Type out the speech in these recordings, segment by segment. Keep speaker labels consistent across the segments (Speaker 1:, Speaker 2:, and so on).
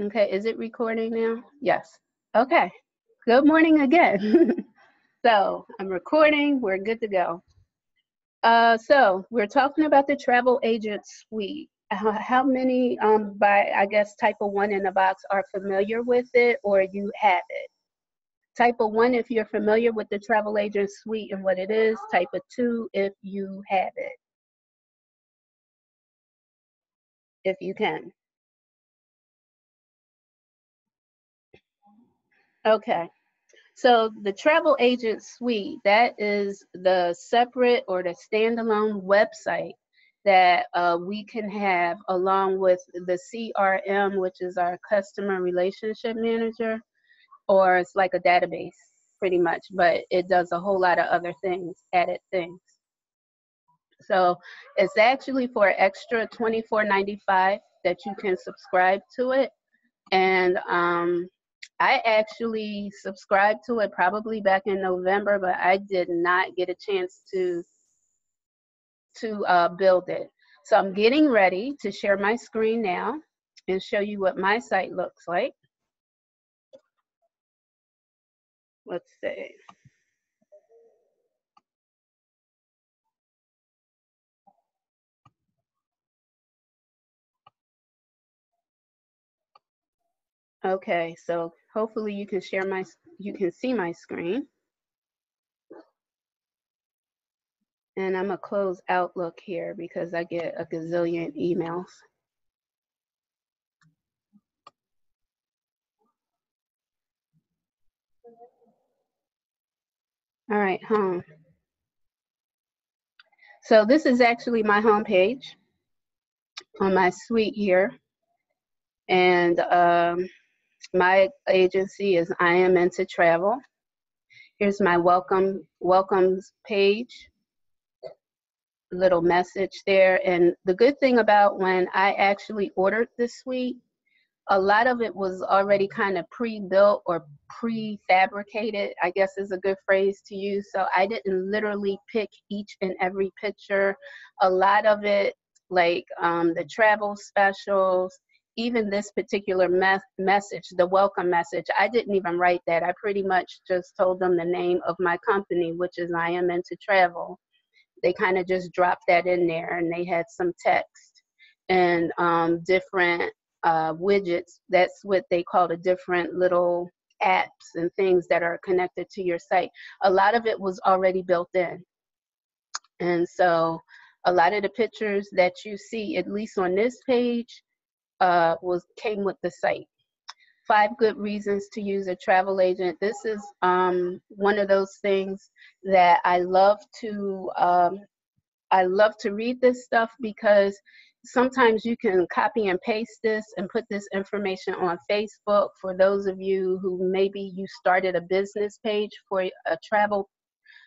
Speaker 1: Okay, is it recording now? Yes. Okay. Good morning again. So I'm recording. We're good to go. So we're talking about the travel agent suite. How many, by I guess type of one in the box, are familiar with it or you have it? Type of one if you're familiar with the travel agent suite and what it is. Type of two if you have it, if you can. Okay. So the travel agent suite, that is the separate or the standalone website that we can have along with the CRM, which is our customer relationship manager, or it's like a database pretty much, but it does a whole lot of other things, added things. So it's actually for extra $24.95 that you can subscribe to it. And I actually subscribed to it probably back in November, but I did not get a chance to build it. So I'm getting ready to share my screen now and show you what my site looks like. Let's see. Okay, so hopefully you can see my screen. And I'm gonna close Outlook here because I get a gazillion emails. All right, home. So this is actually my home page on my suite here. And my agency is I Am Into Travel. Here's my welcomes page, little message there. And the good thing about when I actually ordered this suite, a lot of it was already kind of pre-built or prefabricated, I guess is a good phrase to use. So I didn't literally pick each and every picture. A lot of it, like the travel specials, even this particular message, the welcome message, I didn't even write that. I pretty much just told them the name of my company, which is I Am Into Travel. They kind of just dropped that in there, and they had some text and different widgets. That's what they call the different little apps and things that are connected to your site. A lot of it was already built in. And so a lot of the pictures that you see, at least on this page, came with the site. 5 good reasons to use a travel agent. This is one of those things that I love to read this stuff because sometimes you can copy and paste this and put this information on Facebook. For those of you who maybe you started a business page for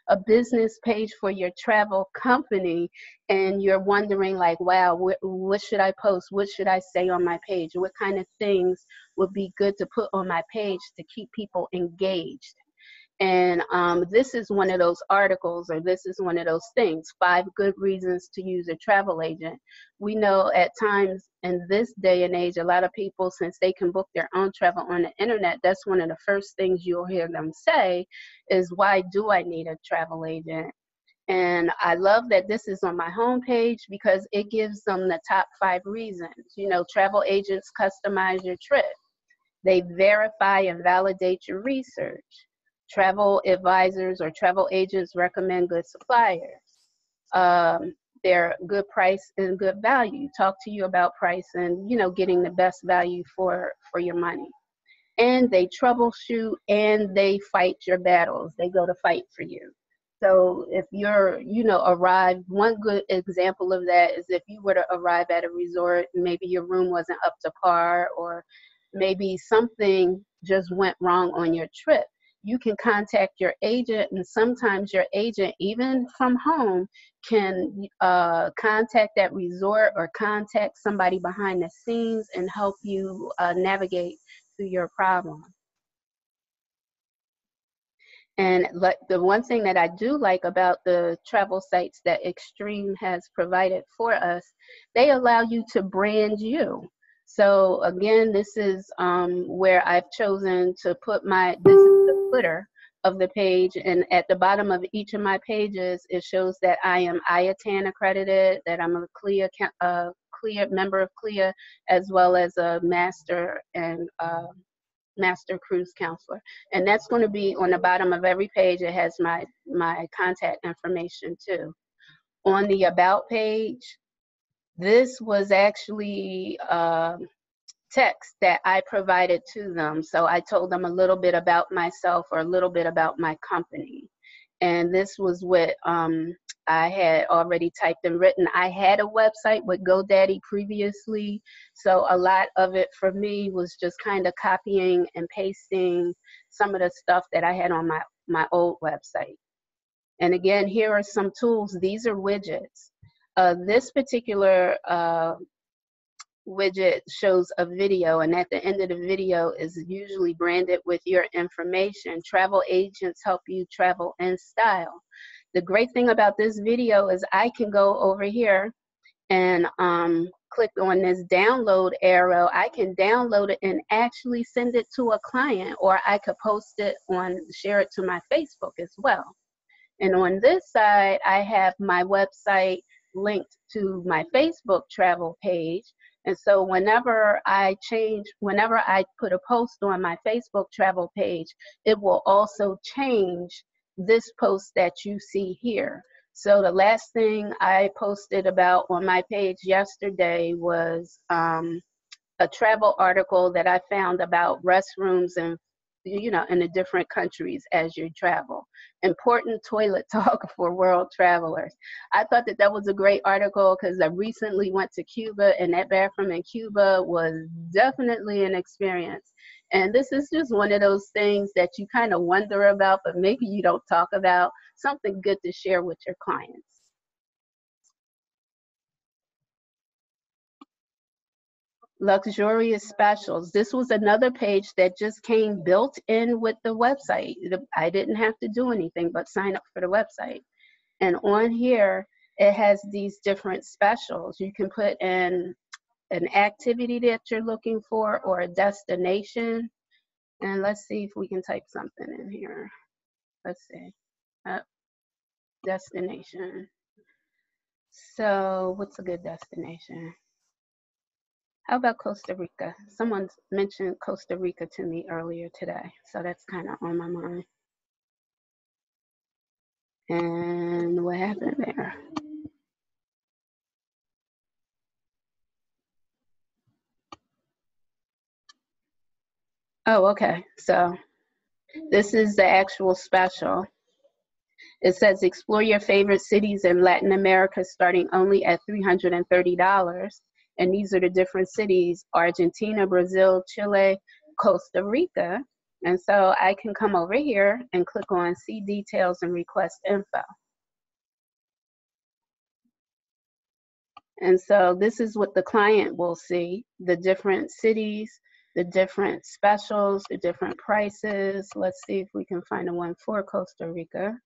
Speaker 1: a business page for your travel company, and you're wondering like, wow, what should I post? What should I say on my page? What kind of things would be good to put on my page to keep people engaged? And this is one of those articles, or this is one of those things, 5 good reasons to use a travel agent. We know at times in this day and age, a lot of people, since they can book their own travel on the internet, that's one of the first things you'll hear them say is, why do I need a travel agent? And I love that this is on my homepage because it gives them the top 5 reasons. You know, travel agents customize your trip. They verify and validate your research. Travel advisors or travel agents recommend good suppliers. They're good price and good value. Talk to you about price and, you know, getting the best value for your money. And they troubleshoot and they fight your battles. They go to fight for you. So if you're, you know, one good example of that is if you were to arrive at a resort and maybe your room wasn't up to par, or maybe something just went wrong on your trip, you can contact your agent, and sometimes your agent, even from home, can contact that resort or contact somebody behind the scenes and help you navigate through your problem. And the one thing that I do like about the travel sites that Extreme has provided for us, they allow you to brand you. So again, this is where I've chosen to put this is the footer of the page, and at the bottom of each of my pages, it shows that I am IATAN accredited, that I'm a CLIA member of CLIA, as well as a master and master cruise counselor. And that's going to be on the bottom of every page. It has my contact information too. On the about page, this was actually text that I provided to them. So I told them a little bit about myself, or a little bit about my company. And this was what I had already typed and written. I had a website with GoDaddy previously, so a lot of it for me was just kind of copying and pasting some of the stuff that I had on my old website. And again, here are some tools. These are widgets. This particular widget shows a video, and at the end of the video is usually branded with your information. Travel agents help you travel in style. The great thing about this video is I can go over here and click on this download arrow. I can download it and actually send it to a client, or I could post it share it to my Facebook as well. And on this side, I have my website linked to my Facebook travel page. And so whenever I put a post on my Facebook travel page, it will also change this post that you see here. So the last thing I posted about on my page yesterday was a travel article that I found about restrooms and in the different countries as you travel. Important toilet talk for world travelers. I thought that was a great article because I recently went to Cuba, and that bathroom in Cuba was definitely an experience. And this is just one of those things that you kind of wonder about, but maybe you don't talk about. Something good to share with your clients. Luxurious specials. This was another page that just came built in with the website. I didn't have to do anything but sign up for the website. And on here, it has these different specials. You can put in an activity that you're looking for, or a destination. And let's see if we can type something in here. Let's see. Destination. So what's a good destination? How about Costa Rica? Someone mentioned Costa Rica to me earlier today, so that's kind of on my mind. And what happened there? Oh, okay. So this is the actual special. It says explore your favorite cities in Latin America starting only at $330. And these are the different cities: Argentina, Brazil, Chile, Costa Rica. And so I can come over here and click on see details and request info. And so this is what the client will see: the different cities, the different specials, the different prices. Let's see if we can find a one for Costa Rica.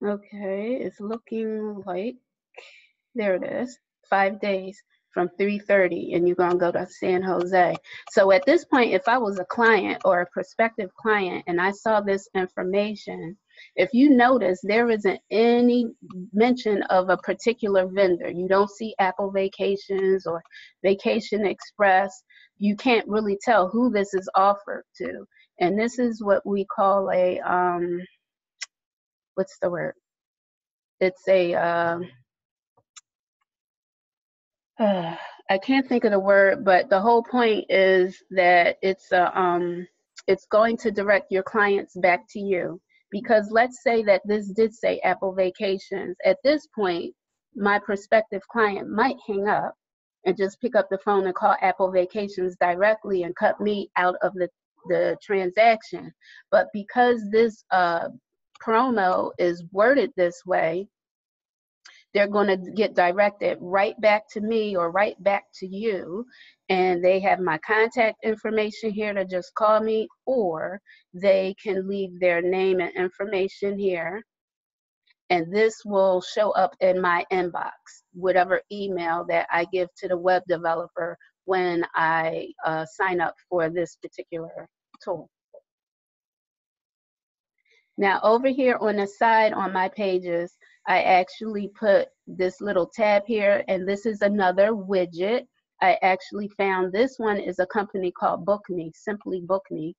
Speaker 1: Okay, it's looking like, there it is, 5 days from 3:30, and you're gonna go to San Jose. So at this point, if I was a client or a prospective client and I saw this information, if you notice, there isn't any mention of a particular vendor. You don't see Apple Vacations or Vacation Express. You can't really tell who this is offered to. And this is what we call a, what's the word? It's a, I can't think of the word, but the whole point is that it's going to direct your clients back to you. Because let's say that this did say Apple Vacations. At this point, my prospective client might hang up and just pick up the phone and call Apple Vacations directly and cut me out of the transaction. But because this promo is worded this way, they're going to get directed right back to me or right back to you. And they have my contact information here to just call me, or they can leave their name and information here. And this will show up in my inbox, whatever email that I give to the web developer when I sign up for this particular tool. Now over here on the side on my pages, I actually put this little tab here, and this is another widget. I actually found this one is a company called Book Me, Simply Book Me.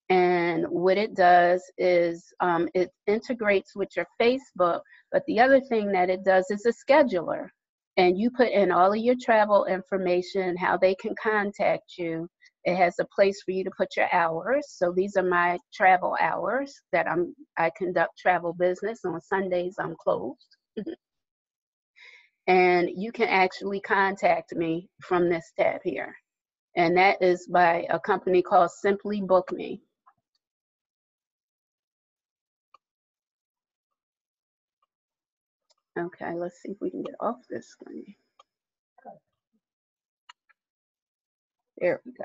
Speaker 1: And what it does is it integrates with your Facebook, but the other thing that it does is a scheduler. And you put in all of your travel information, how they can contact you. It has a place for you to put your hours. So these are my travel hours that I conduct travel business. On Sundays, I'm closed. And you can actually contact me from this tab here. And that is by a company called Simply Book Me. Okay, let's see if we can get off this screen. There we go.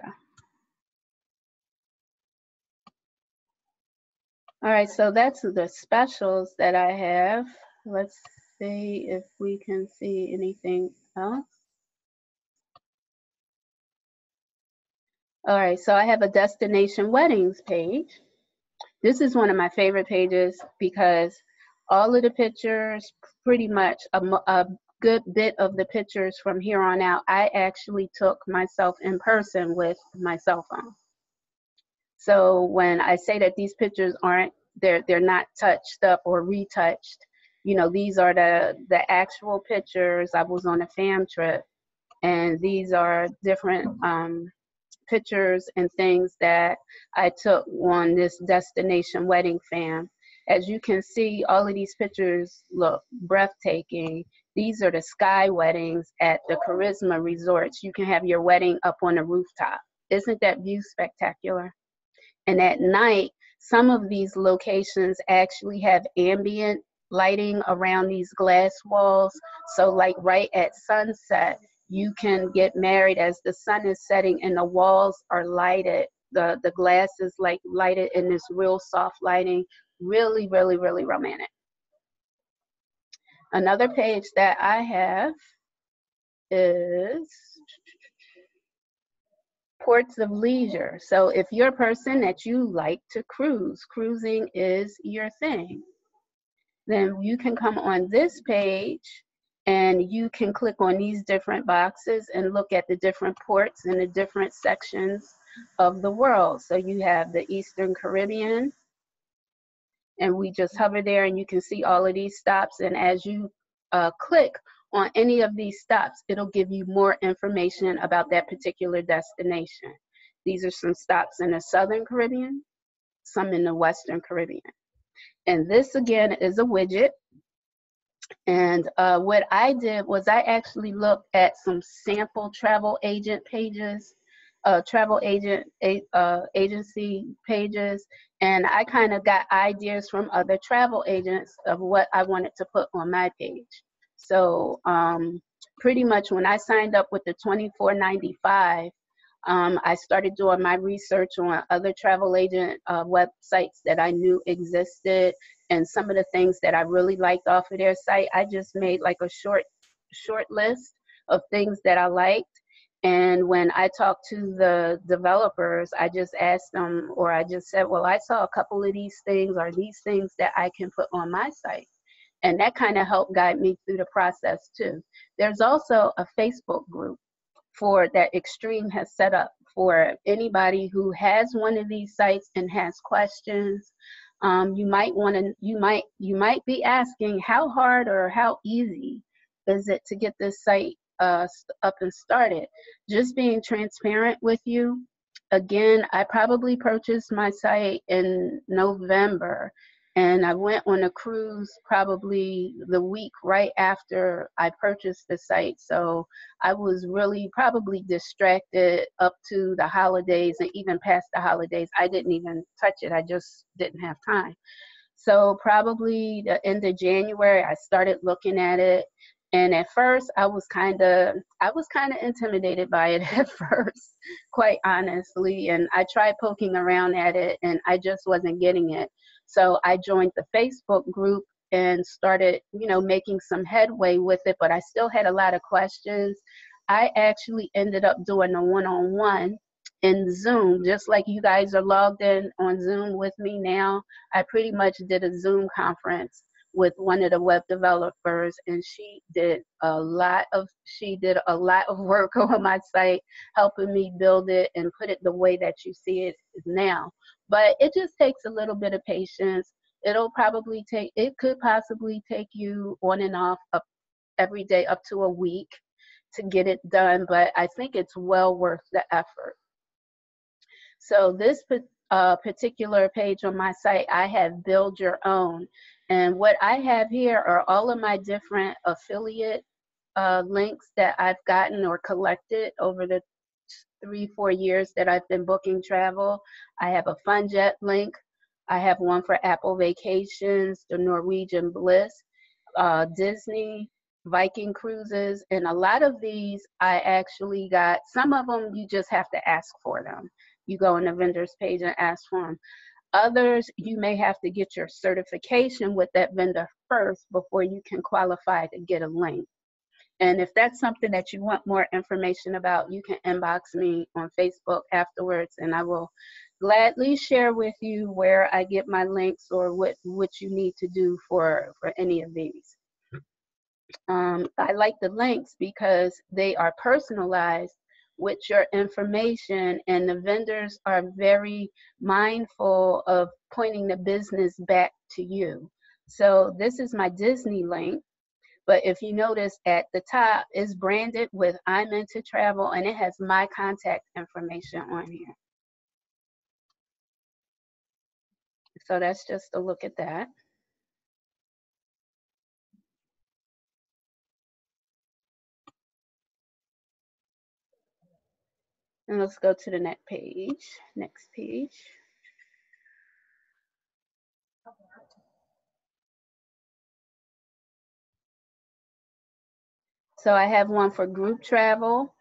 Speaker 1: All right, so that's the specials that I have. Let's see if we can see anything else. All right, so I have a destination weddings page. This is one of my favorite pages because all of the pictures, pretty much a good bit of the pictures from here on out, I actually took myself in person with my cell phone. So when I say that these pictures aren't, they're not touched up or retouched, you know, these are the actual pictures. I was on a fam trip, and these are different pictures and things that I took on this destination wedding fam. As you can see, all of these pictures look breathtaking. These are the sky weddings at the Charisma resorts. You can have your wedding up on the rooftop. Isn't that view spectacular? And at night, some of these locations actually have ambient lighting around these glass walls. So like right at sunset, you can get married as the sun is setting and the walls are lighted. The glass is like lighted in this real soft lighting. Really, really, really romantic. Another page that I have is ports of leisure. So if you're a person that you like to cruise, cruising is your thing, then you can come on this page and you can click on these different boxes and look at the different ports in the different sections of the world. So you have the Eastern Caribbean, and we just hover there and you can see all of these stops. And as you click on any of these stops, it'll give you more information about that particular destination. These are some stops in the Southern Caribbean, some in the Western Caribbean. And this again is a widget. And what I did was I actually looked at some sample travel agent pages, agency pages, and I kind of got ideas from other travel agents of what I wanted to put on my page. So pretty much when I signed up with the $24.95, I started doing my research on other travel agent websites that I knew existed, and some of the things that I really liked off of their site. I just made like a short list of things that I liked. And when I talked to the developers, I just asked them, or I just said, well, I saw a couple of these things, or these things that I can put on my site. And that kind of helped guide me through the process too. There's also a Facebook group for that Extreme has set up for anybody who has one of these sites and has questions. You might be asking, how hard or how easy is it to get this site up and started? Just being transparent with you, again, I probably purchased my site in November, and I went on a cruise probably the week right after I purchased the site. So I was really probably distracted up to the holidays, and even past the holidays. I didn't even touch it. I just didn't have time. So probably the end of January, I started looking at it. And at first, I was kind of intimidated by it at first, quite honestly. And I tried poking around at it, and I just wasn't getting it. So I joined the Facebook group, and started, you know, making some headway with it, but I still had a lot of questions. I actually ended up doing a one-on-one in Zoom, just like you guys are logged in on Zoom with me now. I pretty much did a Zoom conference with one of the web developers, and she did a lot of work on my site, helping me build it and put it the way that you see it now. But it just takes a little bit of patience. It could possibly take you on and off up every day up to a week to get it done, but I think it's well worth the effort. So this particular page on my site, I have Build Your Own. And what I have here are all of my different affiliate links that I've gotten or collected over the 3-4 years that I've been booking travel. I have a FunJet link. I have one for Apple Vacations, the Norwegian Bliss, Disney, Viking Cruises, and a lot of these I actually got. Some of them you just have to ask for them. You go on the vendor's page and ask for them. Others, you may have to get your certification with that vendor first before you can qualify to get a link. And if that's something that you want more information about, you can inbox me on Facebook afterwards, and I will gladly share with you where I get my links or what you need to do for any of these. I like the links because they are personalized with your information, and the vendors are very mindful of pointing the business back to you. So this is my Disney link, but if you notice at the top, it's branded with I'm Into Travel, and it has my contact information on here. So that's just a look at that. And let's go to the next page. So I have one for group travel,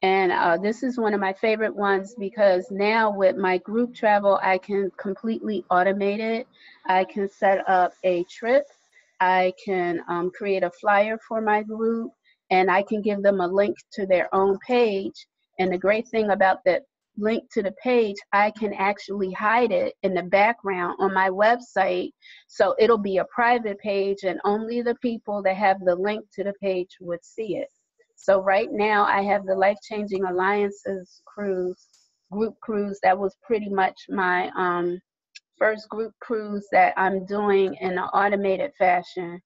Speaker 1: and this is one of my favorite ones because now with my group travel, I can completely automate it. I can set up a trip. I can create a flyer for my group, and I can give them a link to their own page. And the great thing about that link to the page, I can actually hide it in the background on my website. So it'll be a private page, and only the people that have the link to the page would see it. So right now I have the Life Changing Alliances group cruise. That was pretty much my first group cruise that I'm doing in an automated fashion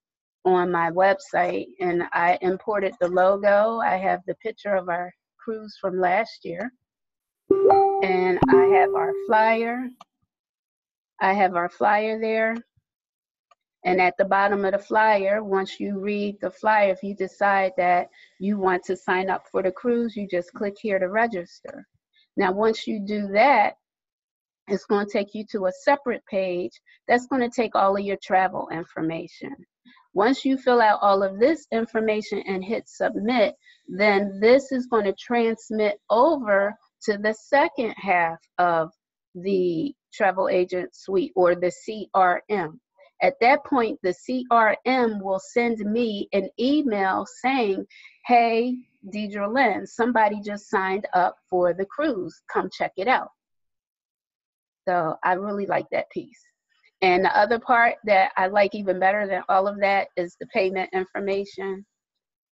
Speaker 1: on my website, and I imported the logo. I have the picture of our cruise from last year, and I have our flyer. I have our flyer there, and at the bottom of the flyer, once you read the flyer, if you decide that you want to sign up for the cruise, you just click here to register. Now once you do that, it's going to take you to a separate page that's going to take all of your travel information. Once you fill out all of this information and hit submit, then this is going to transmit over to the second half of the travel agent suite, or the CRM. At that point, the CRM will send me an email saying, hey, Deidre Lynn, somebody just signed up for the cruise. Come check it out. So I really like that piece. And the other part that I like even better than all of that is the payment information.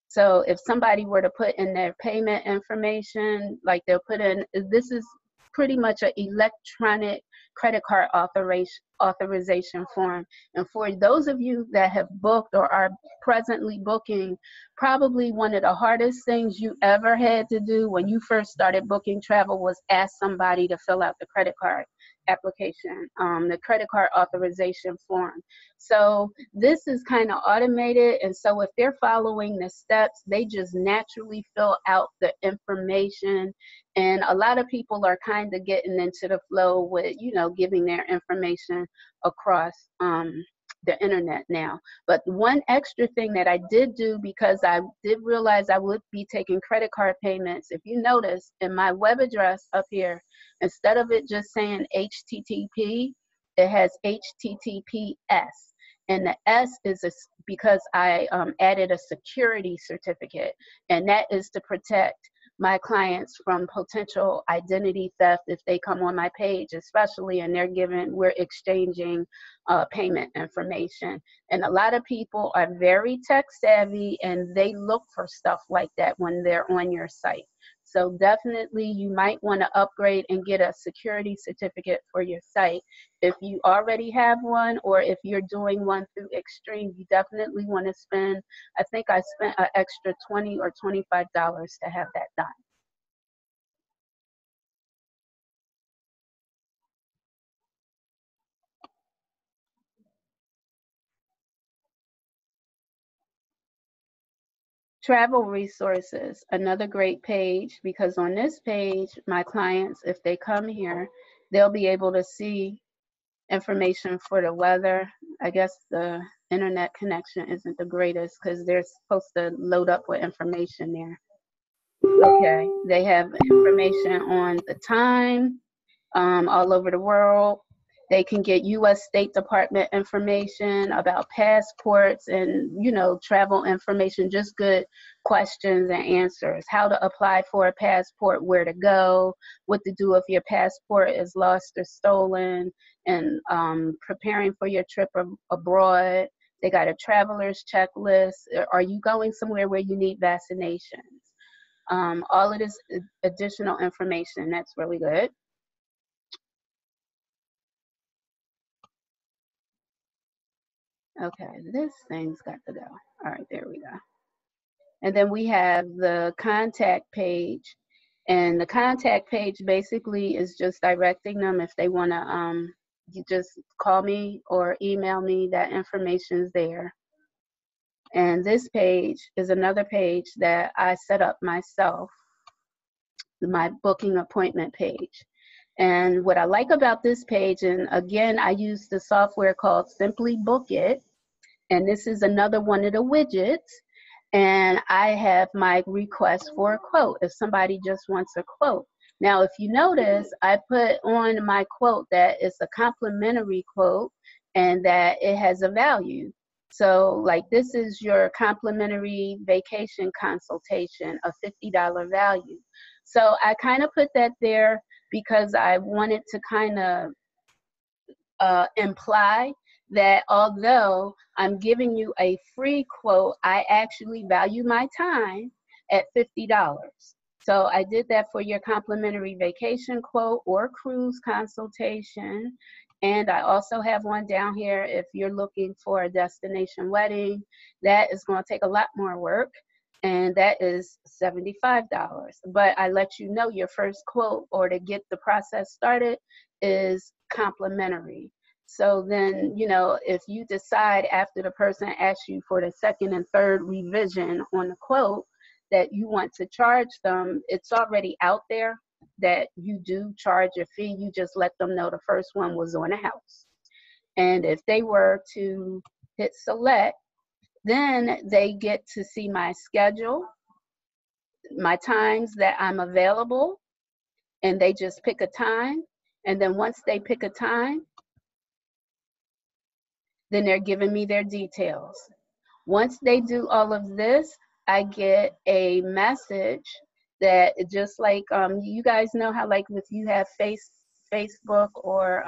Speaker 1: So if somebody were to put in their payment information, like they'll put in, this is pretty much an electronic credit card authorization form. And for those of you that have booked or are presently booking, probably one of the hardest things you ever had to do when you first started booking travel was ask somebody to fill out the credit card application, the credit card authorization form. So this is kind of automated, and so if they're following the steps, they just naturally fill out the information. And a lot of people are kind of getting into the flow with, you know, giving their information across the internet now. But one extra thing that I did do, because I did realize I would be taking credit card payments, if you notice in my web address up here, instead of it just saying HTTP, it has HTTPS. And the S is because I added a security certificate, and that is to protect my clients from potential identity theft if they come on my page, especially, and we're exchanging payment information. And a lot of people are very tech savvy, and they look for stuff like that when they're on your site. So definitely you might want to upgrade and get a security certificate for your site. If you already have one, or if you're doing one through Extreme, you definitely want to spend, I think I spent an extra $20 or $25 to have that done. Travel resources, another great page, because on this page, my clients, if they come here, they'll be able to see information for the weather. I guess the internet connection isn't the greatest because they're supposed to load up with information there. Okay, they have information on the time, all over the world. They can get U.S. State Department information about passports and, travel information, just good questions and answers. How to apply for a passport, where to go, what to do if your passport is lost or stolen, and preparing for your trip abroad. They got a traveler's checklist. Are you going somewhere where you need vaccinations? All of this additional information, that's really good. Okay, this thing's got to go. All right, there we go. And then we have the contact page. And the contact page basically is just directing them if they want to, you just call me or email me, that information's there. And this page is another page that I set up myself, my booking appointment page. And what I like about this page, and again, I use the software called Simply Book It, and this is another one of the widgets. And I have my request for a quote if somebody just wants a quote. Now, if you notice, I put on my quote that it's a complimentary quote and that it has a value. So like, this is your complimentary vacation consultation, a $50 value. So I kind of put that there because I wanted to kind of imply that although I'm giving you a free quote, I actually value my time at $50. So I did that for your complimentary vacation quote or cruise consultation. And I also have one down here if you're looking for a destination wedding. That is going to take a lot more work, and that is $75. But I let you know your first quote, or to get the process started, is complimentary. So then, if you decide after the person asks you for the second and third revision on the quote that you want to charge them, it's already out there that you do charge a fee. You just let them know the first one was on a house. And if they were to hit select, then they get to see my schedule, my times that I'm available, and they just pick a time. And then once they pick a time, then they're giving me their details. Once they do all of this, I get a message that, just like you guys know how, like, if you have Facebook or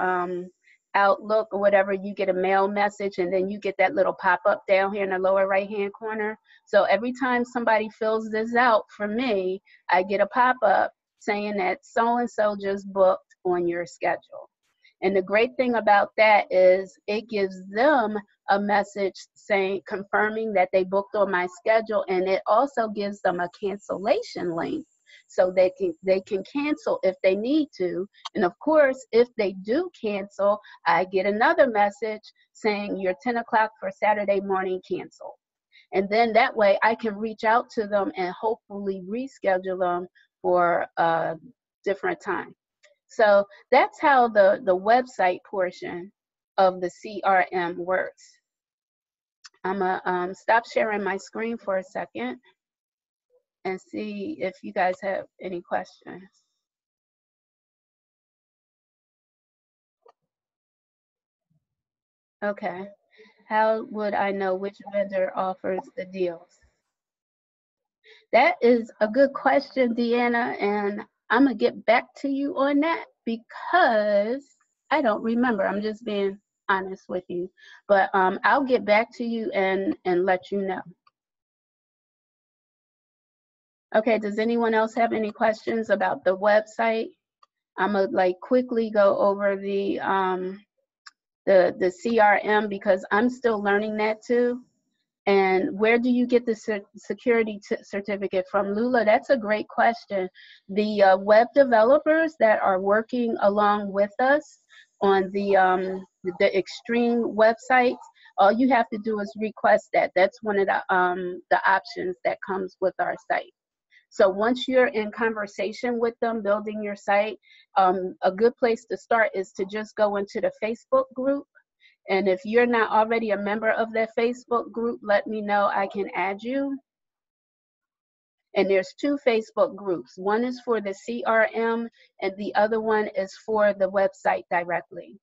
Speaker 1: Outlook or whatever, you get a mail message and then you get that little pop-up down here in the lower right-hand corner. So every time somebody fills this out for me, I get a pop-up saying that so-and-so just booked on your schedule. And the great thing about that is it gives them a message saying, confirming that they booked on my schedule, and it also gives them a cancellation link so they can cancel if they need to. And of course, if they do cancel, I get another message saying your 10 o'clock for Saturday morning canceled. And then that way I can reach out to them and hopefully reschedule them for a different time. So that's how the website portion of the CRM works. I'm going to stop sharing my screen for a second and see if you guys have any questions. Okay. How would I know which vendor offers the deals? That is a good question, Deanna, and I'm going to get back to you on that because I don't remember. I'm just being honest with you. But I'll get back to you and let you know. Okay, does anyone else have any questions about the website? I'm going to like quickly go over the CRM because I'm still learning that too. And where do you get the security certificate from, Lula? That's a great question. The web developers that are working along with us on the extreme websites, all you have to do is request that. That's one of the options that comes with our site. So once you're in conversation with them, building your site, a good place to start is to just go into the Facebook group. And if you're not already a member of that Facebook group, let me know. I can add you. And there's two Facebook groups. One is for the CRM and the other one is for the website directly.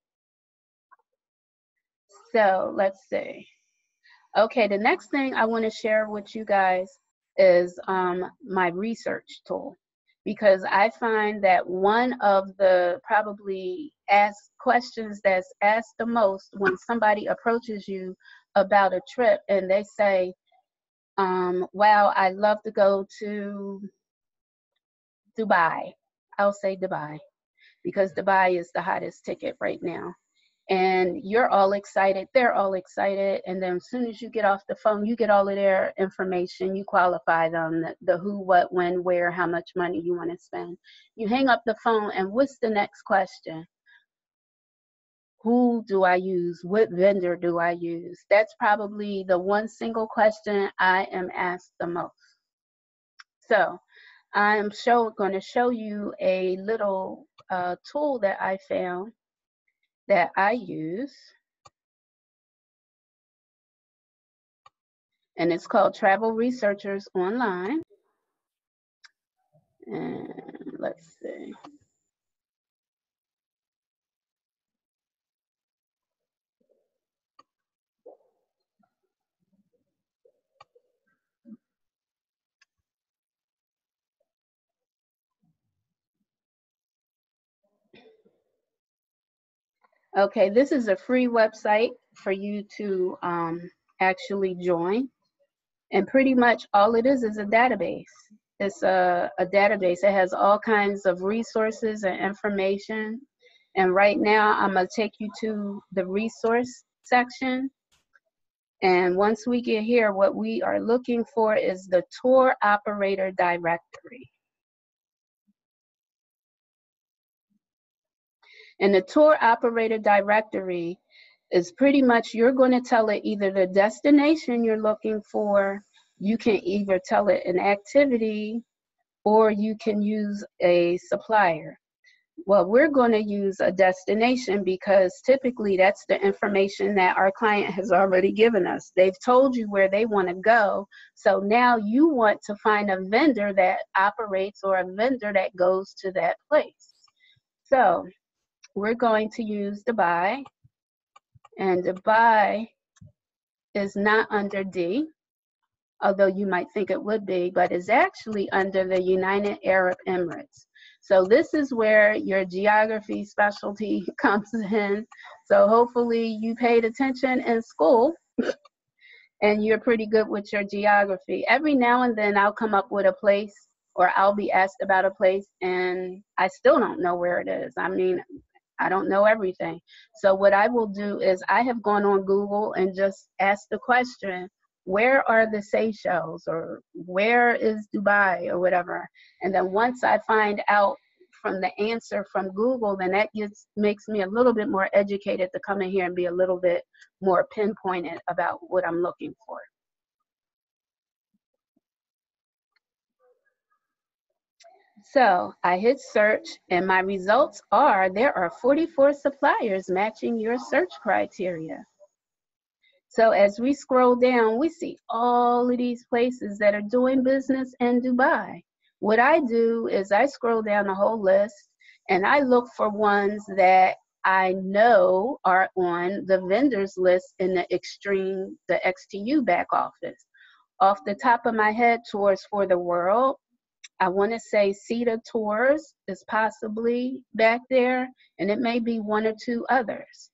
Speaker 1: So let's see. Okay, the next thing I want to share with you guys is my research tool, because I find that one of the probably asked questions that's asked the most when somebody approaches you about a trip and they say, wow, I'd love to go to Dubai. I'll say Dubai because Dubai is the hottest ticket right now. And you're all excited, they're all excited, and then as soon as you get off the phone, you get all of their information, you qualify them, the who, what, when, where, how much money you want to spend. You hang up the phone, and what's the next question? Who do I use? What vendor do I use? That's probably the one single question I am asked the most. So I'm going to show you a little tool that I found that I use. And it's called Travel Researchers Online. And let's see. Okay, this is a free website for you to actually join. And pretty much all it is a database. It's a database. It has all kinds of resources and information. And right now, I'm going to take you to the resource section. And once we get here, what we are looking for is the tour operator directory. And the tour operator directory is pretty much, you're going to tell it either the destination you're looking for, you can either tell it an activity, or you can use a supplier. Well, we're going to use a destination because typically that's the information that our client has already given us. They've told you where they want to go. So now you want to find a vendor that operates or a vendor that goes to that place. So we're going to use Dubai, and Dubai is not under D, although you might think it would be, but is actually under the United Arab Emirates. So this is where your geography specialty comes in. So hopefully you paid attention in school and you're pretty good with your geography. Every now and then I'll come up with a place, or I'll be asked about a place and I still don't know where it is. I mean, I don't know everything. So what I will do is I have gone on Google and just asked the question, where are the Seychelles, or where is Dubai, or whatever. And then once I find out from the answer from Google, then that makes me a little bit more educated to come in here and be a little bit more pinpointed about what I'm looking for. So I hit search, and my results are there are 44 suppliers matching your search criteria. So as we scroll down, we see all of these places that are doing business in Dubai. What I do is I scroll down the whole list and I look for ones that I know are on the vendors list in the XTU back office. Off the top of my head, Tours for the World, I want to say CETA Tours is possibly back there, and it may be one or two others.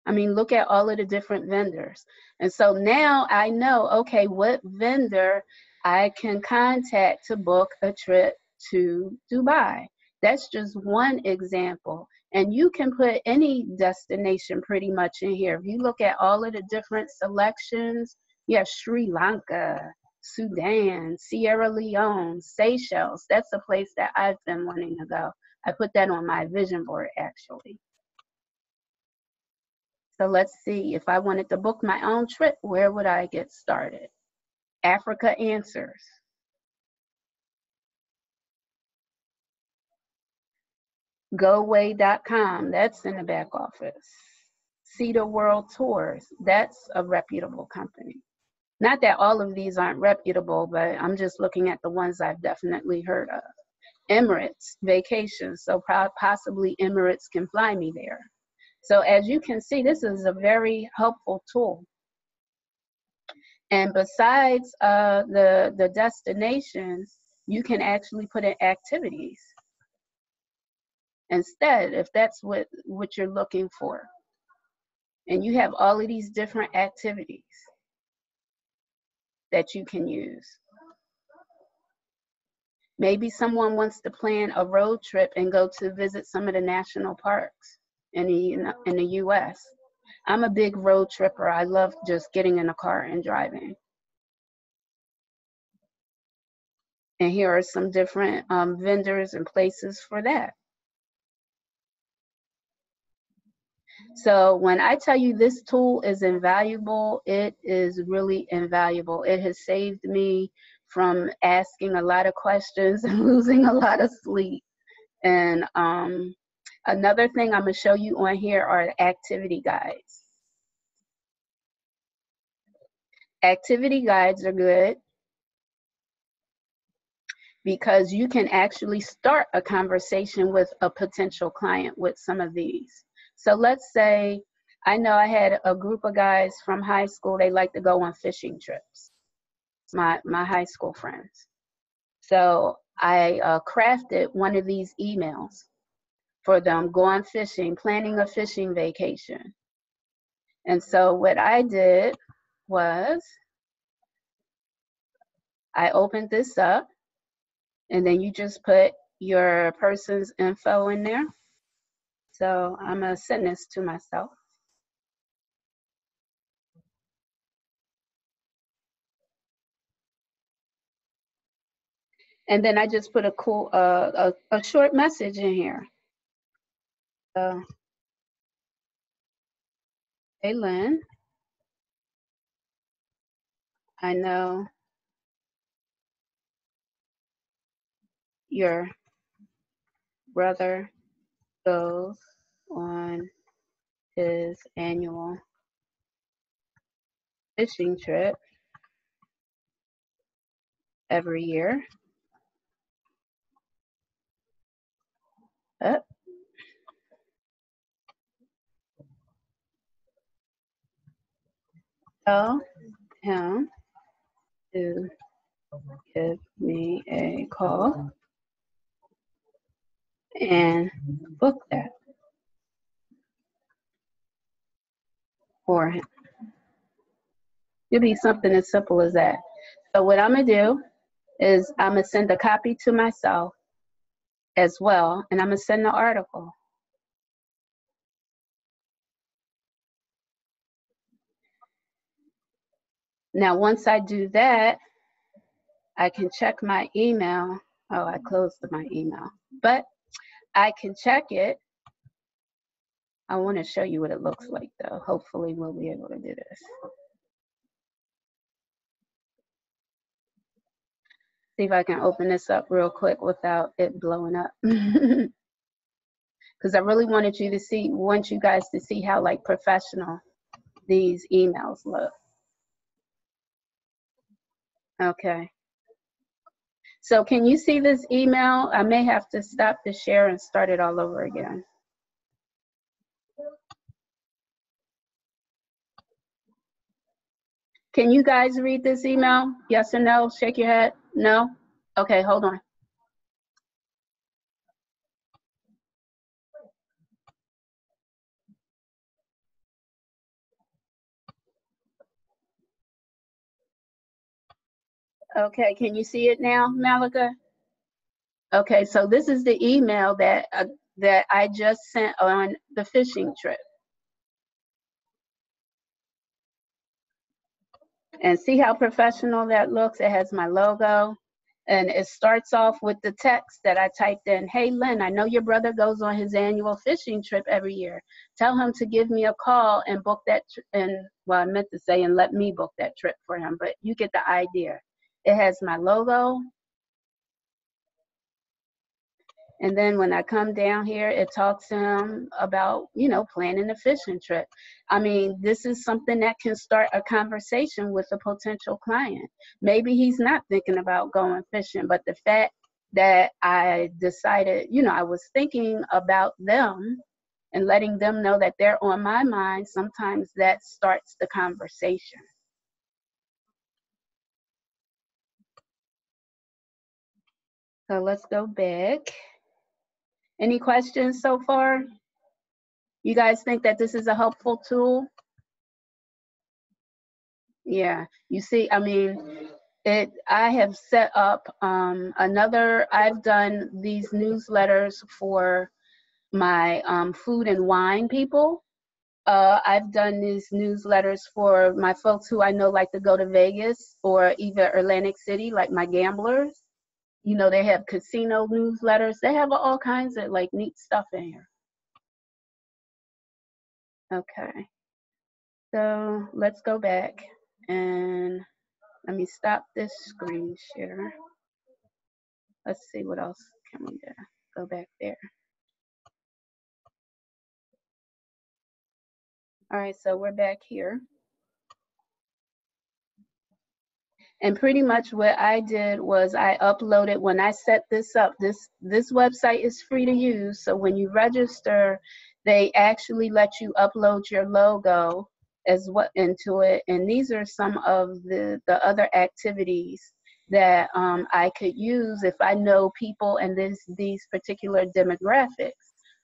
Speaker 1: I mean, look at all of the different vendors. And so now I know, okay, what vendor I can contact to book a trip to Dubai. That's just one example. And you can put any destination pretty much in here. If you look at all of the different selections, you have Sri Lanka, Sudan, Sierra Leone, Seychelles. That's a place that I've been wanting to go. I put that on my vision board, actually. So let's see, if I wanted to book my own trip, where would I get started? Africa Answers. GoWay.com, that's in the back office. CETA World Tours, that's a reputable company. Not that all of these aren't reputable, but I'm just looking at the ones I've definitely heard of. Emirates Vacations, so possibly Emirates can fly me there. So as you can see, this is a very helpful tool. And besides the destinations, you can actually put in activities instead, if that's what you're looking for. And you have all of these different activities that you can use. Maybe someone wants to plan a road trip and go to visit some of the national parks in the US. I'm a big road tripper. I love just getting in a car and driving. And here are some different vendors and places for that. So when I tell you this tool is invaluable, it is really invaluable. It has saved me from asking a lot of questions and losing a lot of sleep. And another thing I'm going to show you on here are activity guides. Activity guides are good because you can actually start a conversation with a potential client with some of these. So let's say, I know I had a group of guys from high school, they like to go on fishing trips, my high school friends. So I crafted one of these emails for them, going fishing, planning a fishing vacation. And so what I did was I opened this up, and then you just put your person's info in there. So I'm going to send this to myself. And then I just put a cool, a short message in here. So, hey, Lynn, I know your brother goes on his annual fishing trip every year. Tell him to give me a call and book that for him. It'll be something as simple as that. So what I'm going to do is I'm going to send a copy to myself as well, and I'm going to send the article. Now, once I do that, I can check my email. Oh, I closed my email, but I can check it. I want to show you what it looks like, though. Hopefully, we'll be able to do this. See if I can open this up real quick without it blowing up. Because I really wanted you to see, want you guys to see how like professional these emails look. Okay. So can you see this email? I may have to stop the share and start it all over again. Can you guys read this email? Yes or no? Shake your head. No? Okay, hold on. Okay, can you see it now, Malika? Okay, so this is the email that I just sent on the fishing trip. And see how professional that looks? It has my logo. And it starts off with the text that I typed in. Hey, Lynn, I know your brother goes on his annual fishing trip every year. Tell him to give me a call and book that. Well, I meant to say, and let me book that trip for him, but you get the idea. It has my logo. And then when I come down here, it talks to him about, you know, planning a fishing trip. I mean, this is something that can start a conversation with a potential client. Maybe he's not thinking about going fishing, but the fact that I decided, you know, I was thinking about them and letting them know that they're on my mind, sometimes that starts the conversation. So let's go back. Any questions so far? You guys think that this is a helpful tool? Yeah, you see, I mean, I have set up I've done these newsletters for my food and wine people. I've done these newsletters for my folks who I know like to go to Vegas or even Atlantic City, like my gamblers. You know, they have casino newsletters. They have all kinds of like neat stuff in here. Okay, so let's go back and let me stop this screen share. Let's see what else can we do. Go back there. All right, so we're back here. And pretty much what I did was I uploaded, when I set this up, this website is free to use. So when you register, they actually let you upload your logo as what into it. And these are some of the other activities that I could use if I know people and these particular demographics.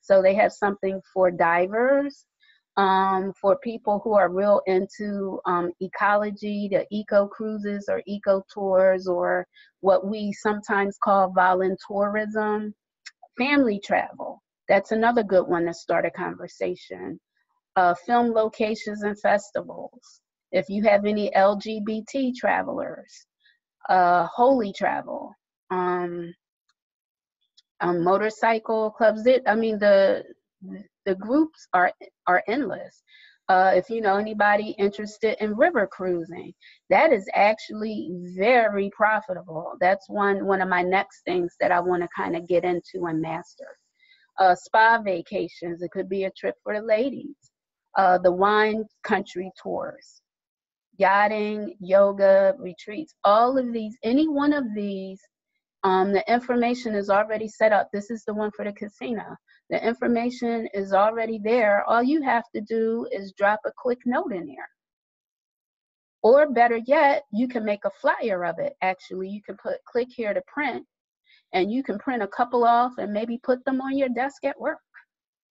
Speaker 1: So they have something for divers, for people who are real into ecology, the eco cruises or eco tours, or what we sometimes call voluntourism, family travel. That's another good one to start a conversation. Film locations and festivals. If you have any LGBT travelers, holy travel, motorcycle clubs. I mean, the groups are endless. If you know anybody interested in river cruising, that is actually very profitable. That's one of my next things that I want to kind of get into and master. Spa vacations. It could be a trip for the ladies. The wine country tours, yachting, yoga retreats. All of these, any one of these, the information is already set up. This is the one for the casino. The information is already there. All you have to do is drop a quick note in there. Or better yet, you can make a flyer of it. Actually, you can click here to print, and you can print a couple off and maybe put them on your desk at work.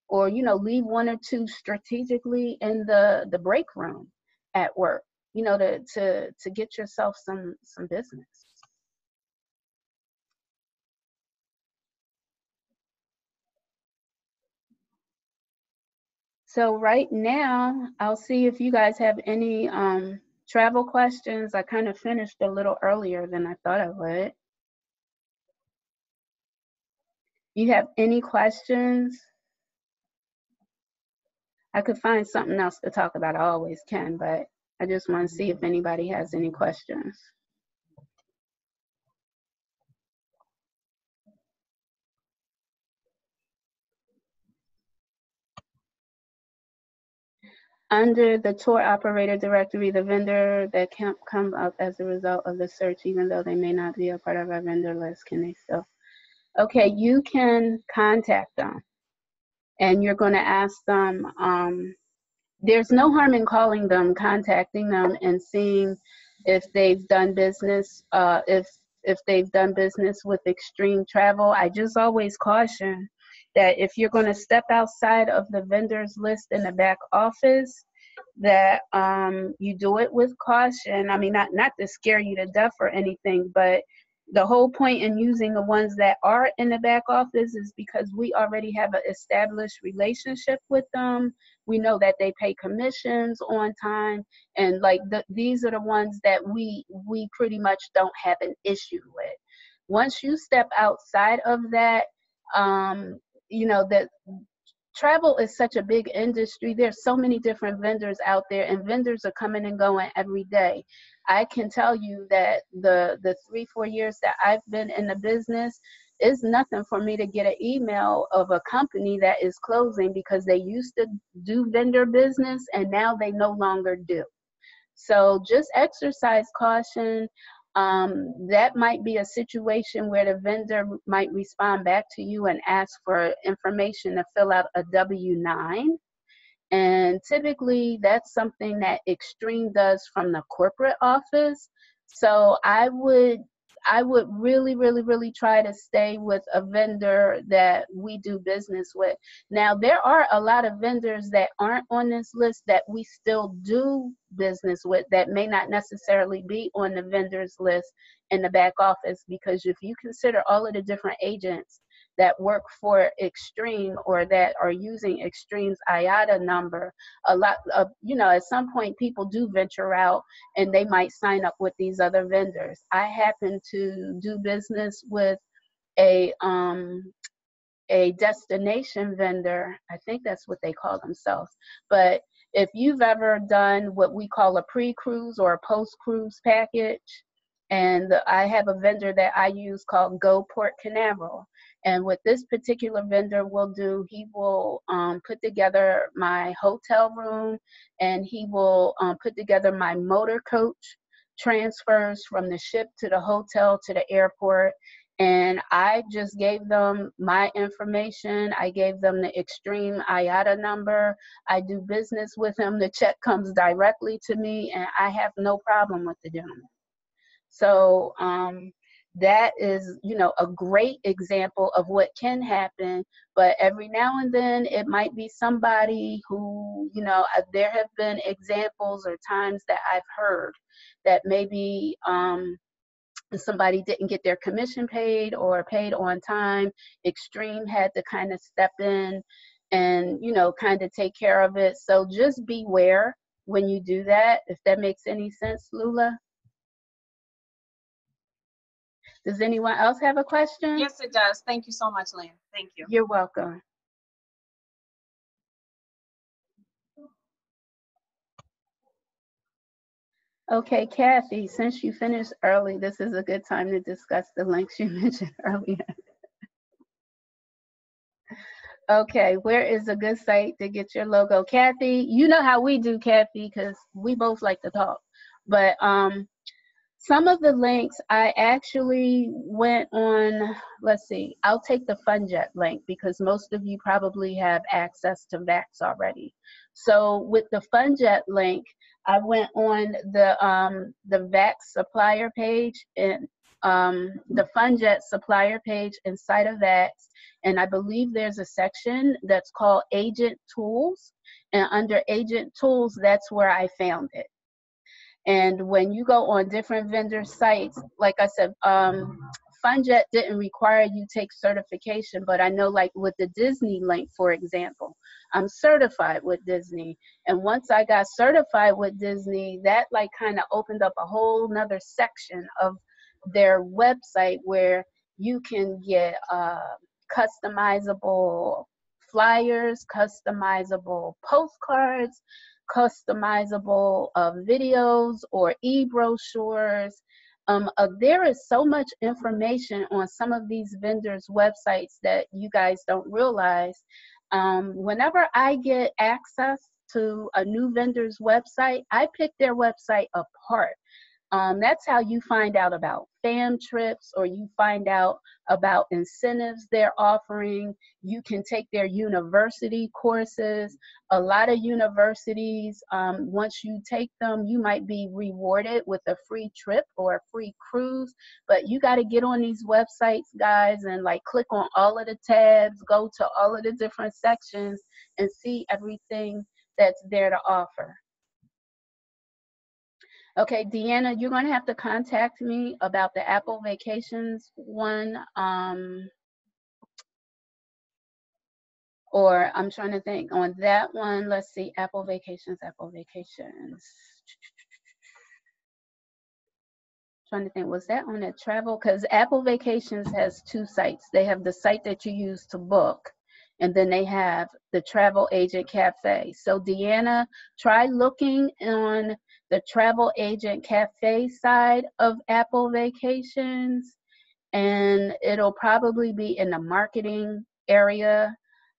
Speaker 1: Or, you know, leave one or two strategically in the break room at work, you know, to get yourself some business. So right now, I'll see if you guys have any travel questions. I kind of finished a little earlier than I thought I would. You have any questions? I could find something else to talk about. I always can, but I just want to see if anybody has any questions. Under the tour operator directory, the vendor that can come up as a result of the search, even though they may not be a part of our vendor list, can they still? Okay, you can contact them, and you're going to ask them. There's no harm in calling them, contacting them, and seeing if they've done business. If they've done business with Extreme Travel. I just always caution that if you're going to step outside of the vendors list in the back office, that you do it with caution. I mean, not to scare you to death or anything, but the whole point in using the ones that are in the back office is because we already have an established relationship with them. We know that they pay commissions on time, and like these are the ones that we pretty much don't have an issue with. Once you step outside of that, you know that travel is such a big industry. There's so many different vendors out there, and vendors are coming and going every day. I can tell you that the 3-4 years that I've been in the business, it's nothing for me to get an email of a company that is closing because they used to do vendor business and now they no longer do. So just exercise caution. That might be a situation where the vendor might respond back to you and ask for information to fill out a W-9. And typically that's something that Extreme does from the corporate office. So I would really, really, really try to stay with a vendor that we do business with. Now, there are a lot of vendors that aren't on this list that we still do business with that may not necessarily be on the vendors list in the back office, because if you consider all of the different agents that work for Extreme or that are using Extreme's IATA number, a lot of, you know, at some point people do venture out and they might sign up with these other vendors. I happen to do business with a destination vendor. I think that's what they call themselves. But if you've ever done what we call a pre-cruise or a post-cruise package, and I have a vendor that I use called Go Port Canaveral. And what this particular vendor will do, he will put together my hotel room, and he will put together my motor coach transfers from the ship to the hotel to the airport. And I just gave them my information. I gave them the Extreme IATA number. I do business with him. The check comes directly to me, and I have no problem with the gentleman. So that is, you know, a great example of what can happen. But every now and then it might be somebody who, you know, there have been examples or times that I've heard that maybe somebody didn't get their commission paid or paid on time. Extreme had to kind of step in and, you know, kind of take care of it. So just beware when you do that, if that makes any sense, Lula. Does anyone else have a question?
Speaker 2: Yes, it does. Thank you so much, Lynn. Thank you.
Speaker 1: You're welcome. Okay, Kathy, since you finished early, this is a good time to discuss the links you mentioned earlier. Okay, where is a good site to get your logo? Kathy, you know how we do, Kathy, because we both like to talk. But some of the links I actually went on, let's see, I'll take the FunJet link because most of you probably have access to VAX already. So with the FunJet link, I went on the VAX supplier page and the FunJet supplier page inside of VAX, and I believe there's a section that's called Agent Tools, and under Agent Tools, that's where I found it. And when you go on different vendor sites, like I said, FunJet didn't require you take certification, but I know like with the Disney link, for example, I'm certified with Disney. And once I got certified with Disney, that like kind of opened up a whole nother section of their website where you can get customizable flyers, customizable postcards, customizable videos or e-brochures. There is so much information on some of these vendors' websites that you guys don't realize. Whenever I get access to a new vendor's website, I pick their website apart. That's how you find out about fam trips, or you find out about incentives they're offering. You can take their university courses. A lot of universities, once you take them, you might be rewarded with a free trip or a free cruise. But you got to get on these websites, guys, and like click on all of the tabs, go to all of the different sections, and see everything that's there to offer. Okay, Deanna, you're going to have to contact me about the Apple Vacations one. Or I'm trying to think on that one. Let's see, Apple Vacations, Apple Vacations. Trying to think, was that on a travel? Because Apple Vacations has two sites. They have the site that you use to book, and then they have the travel agent cafe. So Deanna, try looking on the travel agent cafe side of Apple Vacations, and it'll probably be in the marketing area.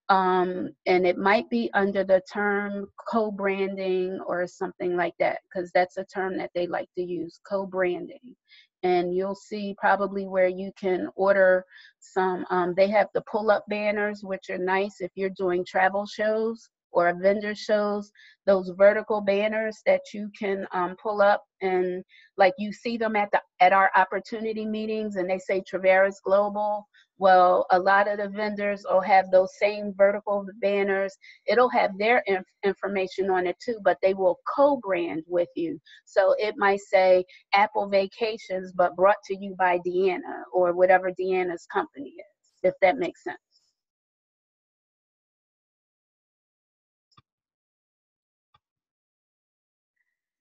Speaker 1: And it might be under the term co-branding or something like that, because that's a term that they like to use, co-branding. And you'll see probably where you can order some, they have the pull-up banners, which are nice if you're doing travel shows or vendor shows, those vertical banners that you can pull up, and like you see them at our opportunity meetings, and they say Traveras Global. Well, a lot of the vendors will have those same vertical banners. It'll have their information on it too, but they will co-brand with you. So it might say Apple Vacations, but brought to you by Deanna, or whatever Deanna's company is, if that makes sense.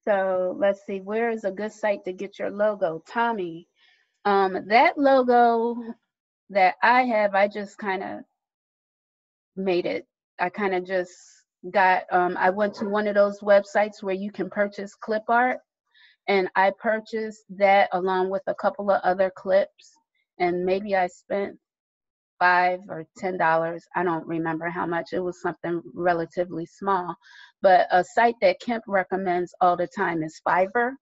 Speaker 1: So let's see, where is a good site to get your logo? Tommy, that logo that I have, I just kind of made it. I kind of just got, I went to one of those websites where you can purchase clip art, and I purchased that along with a couple of other clips, and maybe I spent $5 or $10. I don't remember how much. It was something relatively small. But a site that Kemp recommends all the time is Fiverr.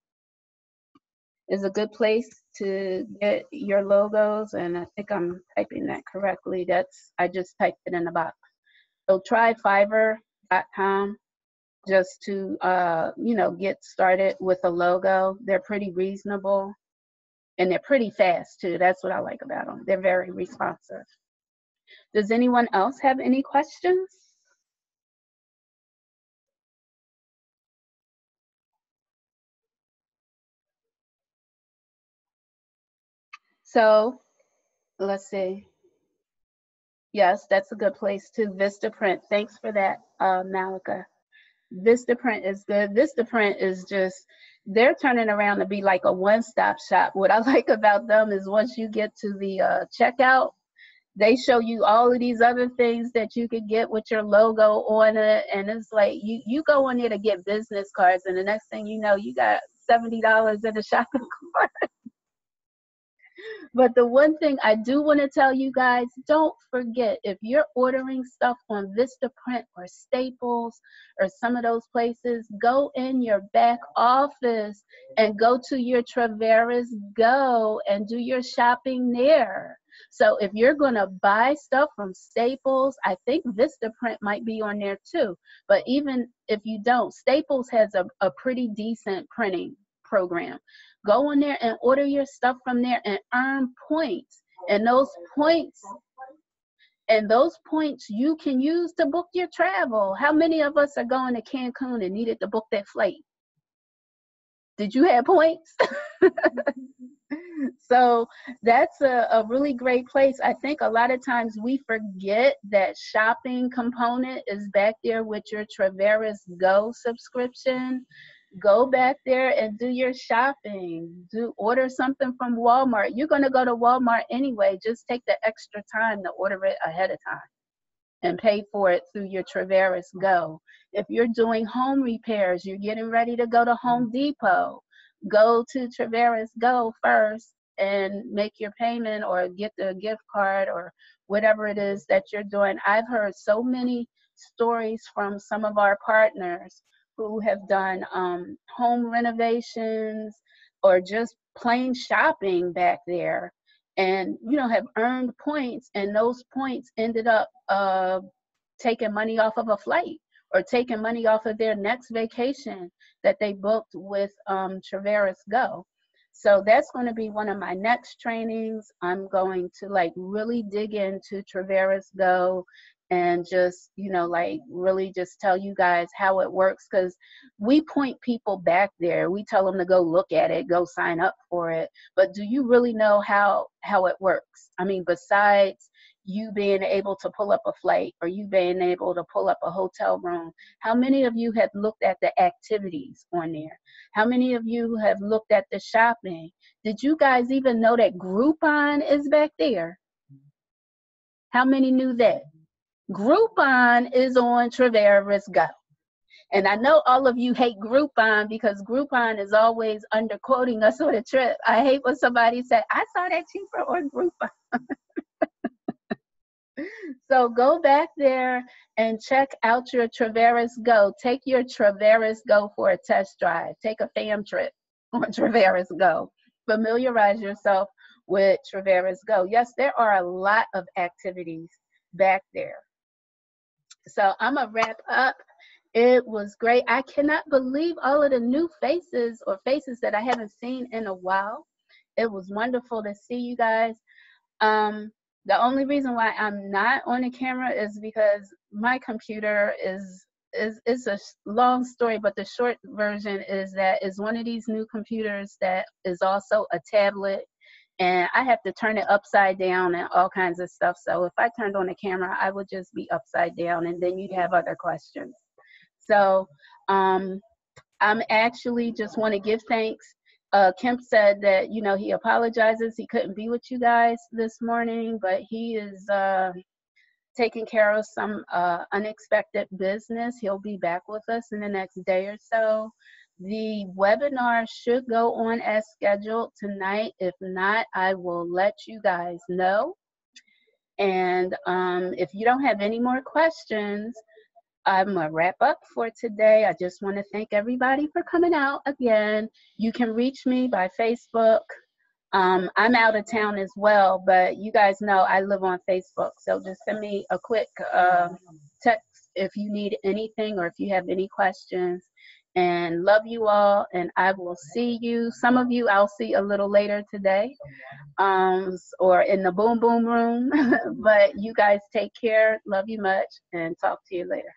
Speaker 1: Is a good place to get your logos, and I think I'm typing that correctly. I just typed it in the box. So try Fiverr.com just to get started with a logo. They're pretty reasonable, and they're pretty fast too. That's what I like about them. They're very responsive. Does anyone else have any questions? So let's see. Yes, that's a good place too. Vistaprint. Thanks for that, Malika. Vistaprint is good. Vistaprint is just, they're turning around to be like a one-stop shop. What I like about them is once you get to the checkout, they show you all of these other things that you could get with your logo on it. And it's like you go on there to get business cards, and the next thing you know, you got $70 in the shopping cart. But the one thing I do want to tell you guys, don't forget, if you're ordering stuff on Vistaprint or Staples or some of those places, go in your back office and go to your Traveras Go and do your shopping there. So if you're going to buy stuff from Staples, I think Vistaprint might be on there too. But even if you don't, Staples has a pretty decent printing program. Go in there and order your stuff from there and earn points. And those points you can use to book your travel. How many of us are going to Cancun and needed to book that flight? Did you have points? So that's a really great place. I think a lot of times we forget that shopping component is back there with your Traveras Go subscription. Go back there and do your shopping. Order something from Walmart. You're going to go to Walmart anyway. Just take the extra time to order it ahead of time and pay for it through your Traveras Go. If you're doing home repairs, you're getting ready to go to Home Depot, go to Traveras Go first and make your payment or get the gift card or whatever it is that you're doing. I've heard so many stories from some of our partners who have done home renovations or just plain shopping back there, and have earned points, and those points ended up taking money off of a flight or taking money off of their next vacation that they booked with Traveris Go. So that's going to be one of my next trainings. I'm going to like really dig into Traveris Go and just, like really just tell you guys how it works, because we point people back there. We tell them to go look at it, go sign up for it. But do you really know how it works? I mean, besides you being able to pull up a flight or you being able to pull up a hotel room, how many of you have looked at the activities on there? How many of you have looked at the shopping? Did you guys even know that Groupon is back there? How many knew that? Groupon is on Traveris Go. And I know all of you hate Groupon because Groupon is always underquoting us on a trip. I hate when somebody said, I saw that cheaper on Groupon. So go back there and check out your Traveris Go. Take your Traveris Go for a test drive. Take a fam trip on Traveris Go. Familiarize yourself with Traveris Go. Yes, there are a lot of activities back there. So I'm going to wrap up. It was great. I cannot believe all of the new faces or faces that I haven't seen in a while. It was wonderful to see you guys. The only reason why I'm not on the camera is because my computer is a long story, but the short version is that it's one of these new computers that is also a tablet, and I have to turn it upside down and all kinds of stuff. So if I turned on the camera, I would just be upside down, and then you'd have other questions. So I'm actually just want to give thanks. Kemp said that, he apologizes. He couldn't be with you guys this morning, but he is taking care of some unexpected business. He'll be back with us in the next day or so. The webinar should go on as scheduled tonight. If not, I will let you guys know. And if you don't have any more questions, I'm going to wrap up for today. I just want to thank everybody for coming out again. You can reach me by Facebook. I'm out of town as well, but you guys know I live on Facebook. So just send me a quick text if you need anything or if you have any questions. And love you all, and I will see you. Some of you I'll see a little later today or in the boom boom room. But you guys take care. Love you much, and talk to you later.